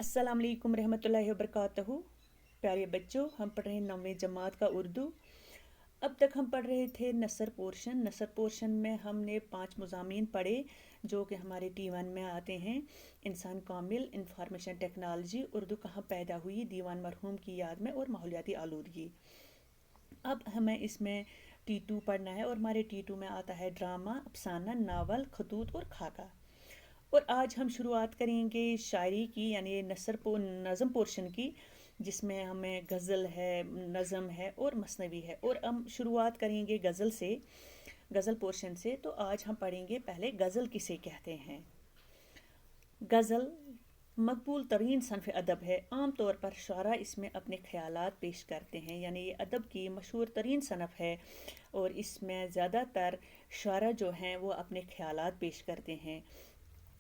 अस्सलाम वालेकुम रहमतुल्लाहि वबरकातुहू। प्यारे बच्चों, हम पढ़ रहे हैं 9वीं जमात का उर्दू। अब तक हम पढ़ रहे थे नसर पोर्शन में हमने 5 मज़ामीन पढ़े जो कि हमारे T1 में आते हैं। इंसान कामिल, इंफॉर्मेशन टेक्नोलॉजी, उर्दू कहाँ पैदा हुई, दीवान मरहूम की याद में और माहौलियाती आलूदगी। अब हमें इसमें T2 पढ़ना है और हमारे T2 में आता है ड्रामा, अफसाना, नावल, खतूत और खाका। और आज हम शुरुआत करेंगे शायरी की, यानी नज़म पोर्शन की, जिसमें हमें गज़ल है, नज़म है और मसनवी है। और हम शुरुआत करेंगे गज़ल से, गज़ल पोर्शन से। तो आज हम पढ़ेंगे पहले गज़ल किसे कहते हैं। गज़ल मकबूल तरीन सनफ़ अदब है। आम तौर पर शुअरा इसमें अपने ख़यालात पेश करते हैं, यानी ये अदब की मशहूर तरीन सनफ़ है और इसमें ज़्यादातर शुअरा जो हैं वो अपने ख़यालात पेश करते हैं।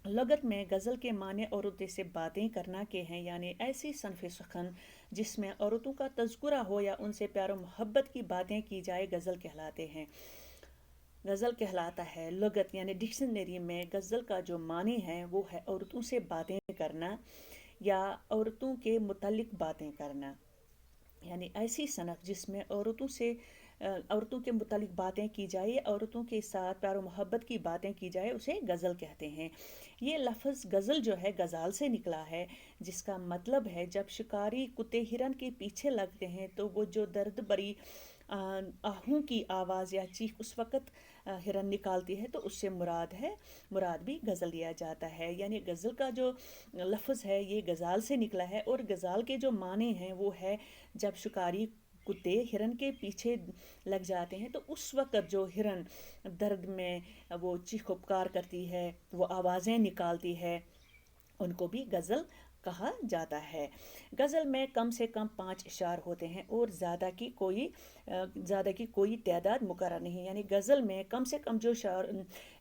लगत में गज़ल के माने औरतों से बातें करना के हैं, यानी ऐसी सनफ़ सुखन जिसमें औरतों का तज़कुरा हो या उनसे प्यार मोहब्बत की बातें की जाए, गज़ल कहलाते हैं। गज़ल कहलाता है। लगत यानी डिक्शनरी में गज़ल का जो माने है वो है औरतों से बातें करना या औरतों के मुतालिक बातें करना, यानी ऐसी सनफ़ जिसमें औरतों के मुतालिक बातें की जाए, औरतों के साथ प्यार और मोहब्बत की बातें की जाए, उसे गज़ल कहते हैं। ये लफ्ज़ गज़ल जो है गज़ाल से निकला है, जिसका मतलब है जब शिकारी कुत्ते हिरन के पीछे लगते हैं तो वो जो दर्द भरी आहू की आवाज़ या चीख उस वक़्त हिरन निकालती है, तो उससे मुराद भी गज़ल दिया जाता है। यानी गज़ल का जो लफ्ज़ है ये गज़ाल से निकला है और गज़ाल के जो माने हैं वो है जब शिकारी कुत्ते हिरन के पीछे लग जाते हैं तो उस वक़्त जो हिरन दर्द में वो चीख पुकार करती है, वो आवाज़ें निकालती है, उनको भी गज़ल कहा जाता है। गज़ल में कम से कम 5 इशार होते हैं और ज़्यादा की कोई तादाद मुकर्रर नहीं, यानी गज़ल में कम से कम जो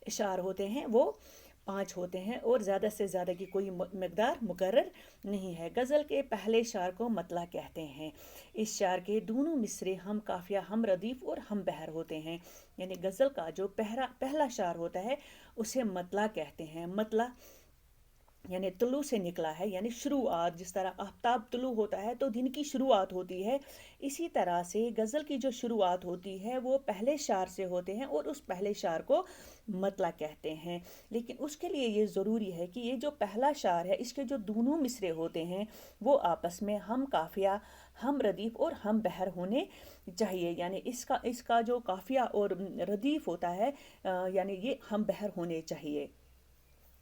इशार होते हैं वो 5 होते हैं और ज़्यादा से ज़्यादा की कोई मकदार मुकर्रर नहीं है। गज़ल के पहले शार को मतला कहते हैं। इस शार के दोनों मिसरे हम काफिया, हम रदीफ और हम बहर होते हैं, यानी गज़ल का जो पहला शार होता है उसे मतला कहते हैं। मतला यानी तुलू से निकला है, यानी शुरुआत। जिस तरह आफ्ताब तुलू होता है तो दिन की शुरुआत होती है, इसी तरह से गज़ल की जो शुरुआत होती है वो पहले शार से होते हैं और उस पहले शार को मतला कहते हैं। लेकिन उसके लिए ये ज़रूरी है कि ये जो पहला शार है इसके जो दोनों मिसरे होते हैं वो आपस में हम काफिया, हम रदीफ और हम बहर होने चाहिए, यानी इसका जो काफिया और रदीफ होता है यानी ये हम बहर होने चाहिए,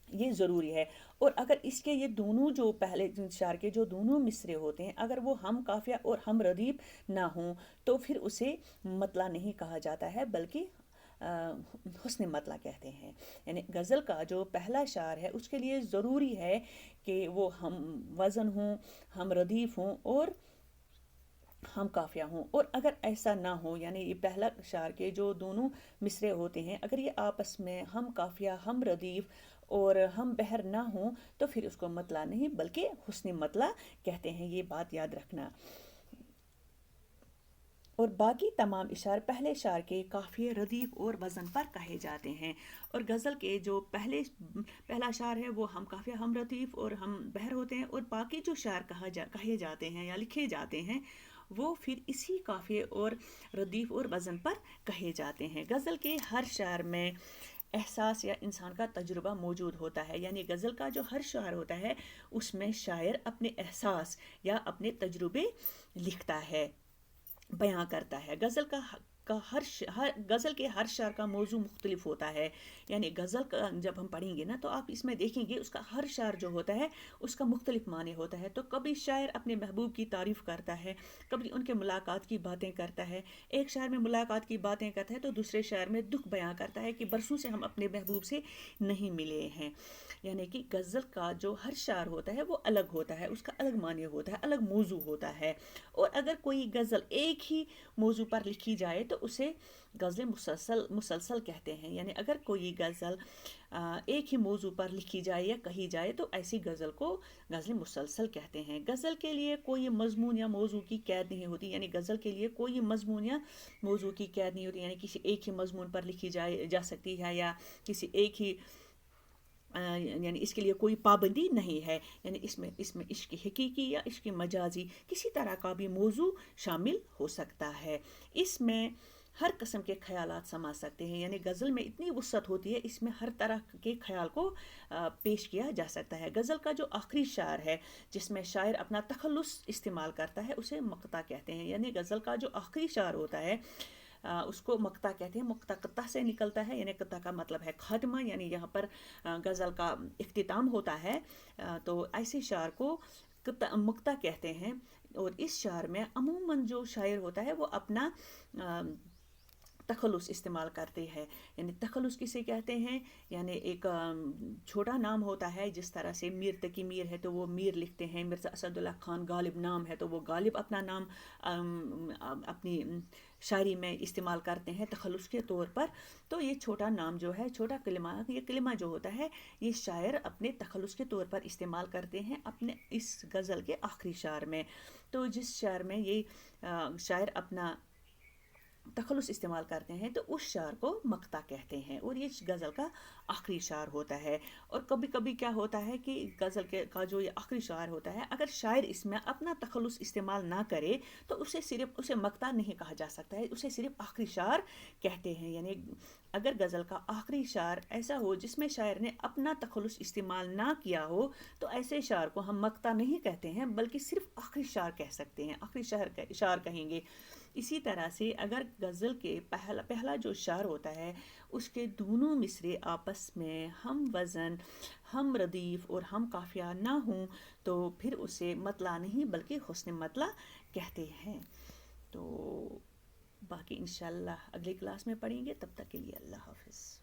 ये ज़रूरी है। और अगर इसके ये दोनों जो पहले शार के जो दोनों मिसरे होते हैं अगर वो हम काफिया और हम रदीफ ना हों तो फिर उसे मतला नहीं कहा जाता है, बल्कि हुस्न मतला कहते हैं। यानी गज़ल का जो पहला शार है उसके लिए ज़रूरी है कि वो हम वज़न हों, हम रदीफ हों और हम काफिया हों। और अगर ऐसा ना हो, यानी ये पहला शार के जो दोनों मिसरे होते हैं अगर ये आपस में हम काफिया, हम रदीफ और हम बहर ना हो तो फिर उसको मतला नहीं बल्कि हुस्न मतला कहते हैं, ये बात याद रखना। और बाकी तमाम इशार पहले शार के काफ़िए, रदीफ और वज़न पर कहे जाते हैं। और गज़ल के जो पहला शार है वो हम काफ़िया, हम रदीफ और हम बहर होते हैं और बाकी जो शार कहे जाते हैं या लिखे जाते हैं वो फिर इसी काफ़िए और रदीफ और वज़न पर कहे जाते हैं। गज़ल के हर शार में एहसास या इंसान का तजुर्बा मौजूद होता है, यानी गज़ल का जो हर शार होता है उसमें शायर अपने एहसास या अपने तजुर्बे लिखता है, बयां करता है। गज़ल के हर शार का मौजू मुख्तलिफ होता है, यानी गज़ल का जब हम पढ़ेंगे ना तो आप इसमें देखेंगे उसका हर शार जो होता है उसका मुख्तलिफ माने होता है। तो कभी शायर अपने महबूब की तारीफ़ करता है, कभी उनके मुलाकात की बातें करता है। एक शायर में मुलाकात की बातें करता है तो दूसरे शायर में दुख बयां करता है कि बरसों से हम अपने महबूब से नहीं मिले हैं। यानी कि गज़ल का जो हर शार होता है वो अलग होता है, उसका अलग माने होता है, अलग मौजू होता है। और अगर कोई गज़ल एक ही मौजू पर लिखी जाए तो उसे गज़ल मुसलसल कहते हैं, यानी अगर कोई गज़ल एक ही मौजू पर लिखी जाए या कही जाए तो ऐसी गज़ल को गज़ल मुसलसल कहते हैं। गज़ल के लिए कोई मजमून या मौजू की कैद नहीं होती, यानी गज़ल के लिए कोई मजमून या मौजू की कैद नहीं होती, यानी किसी एक ही मजमून पर लिखी जा सकती है या किसी एक ही یعنی اس کے لیے کوئی پابندی نہیں ہے، یعنی اس میں عشق حقیقی یا عشق مجازی کسی طرح کا بھی موضوع شامل ہو سکتا ہے۔ اس میں ہر قسم کے خیالات سما سکتے ہیں، یعنی غزل میں اتنی وسعت ہوتی ہے، اس میں ہر طرح کے خیال کو پیش کیا جا سکتا ہے۔ غزل کا جو آخری شعر ہے جس میں شاعر اپنا تخلص استعمال کرتا ہے اسے مقطع کہتے ہیں، یعنی غزل کا جو آخری شعر ہوتا ہے اس کو مقطع کہتے ہیں۔ مقطع قطع سے نکلتا ہے، یعنی قطع کا مطلب ہے خاتمہ، یعنی یہاں پر غزل کا اختتام ہوتا ہے، تو ایسے شعر کو مقطع کہتے ہیں۔ اور اس شعر میں عموماً جو شاعر ہوتا ہے وہ اپنا تخلص استعمال کرتے ہیں، یعنی تخلص کسے کہتے ہیں، یعنی ایک چھوٹا نام ہوتا ہے، جس طرح سے میر تقی میر ہے تو وہ میر لکھتے ہیں، مرزا اسد اللہ خان غالب نام ہے تو وہ غالب اپنا نام اپنی شاعری میں استعمال کرتے ہیں تخلص کے طور پر۔ تو یہ چھوٹا نام جو ہے، چھوٹا کلمہ، یہ کلمہ جو ہوتا ہے یہ شاعر اپنے تخلص کے طور پر استعمال کرتے ہیں اپنے اس غزل کے آخری شعر میں۔ تو جس شعر میں یہ شاعر اپنا تخلص استعمال کرتے ہیں تو اس شعر کو مقطع کہتے ہیں، اور یہ غزل کا آخری شعر ہوتا ہے۔ اور کبھی کبھی کیا ہوتا ہے کہ غزل کا جو یہ آخری شعر ہوتا ہے، اگر شاعر اس میں اپنا تخلص استعمال نہ کرے تو اسے مقطع نہیں کہا جا سکتا ہے، اسے صرف آخری شعر کہتے ہیں۔ یعنی اگر غزل کا آخری شعر ایسا ہو جس میں شاعر نے اپنا تخلص استعمال نہ کیا ہو تو ایسے شعر کو ہم مقطع نہیں کہتے ہیں بلکہ صرف آخری شعر کہہ سکتے ہیں، آخری شعر کہیں گے۔ اسی طرح سے اگر غزل کے پہلا جو شعر ہوتا ہے اس کے دونوں مصرے آپس میں ہم وزن، ہم ردیف اور ہم قافیہ نہ ہوں تو پھر اسے مطلع نہیں بلکہ حسن مطلع کہتے ہیں۔ تو باقی انشاءاللہ اگلی کلاس میں پڑھیں گے، تب تک کے لیے اللہ حافظ۔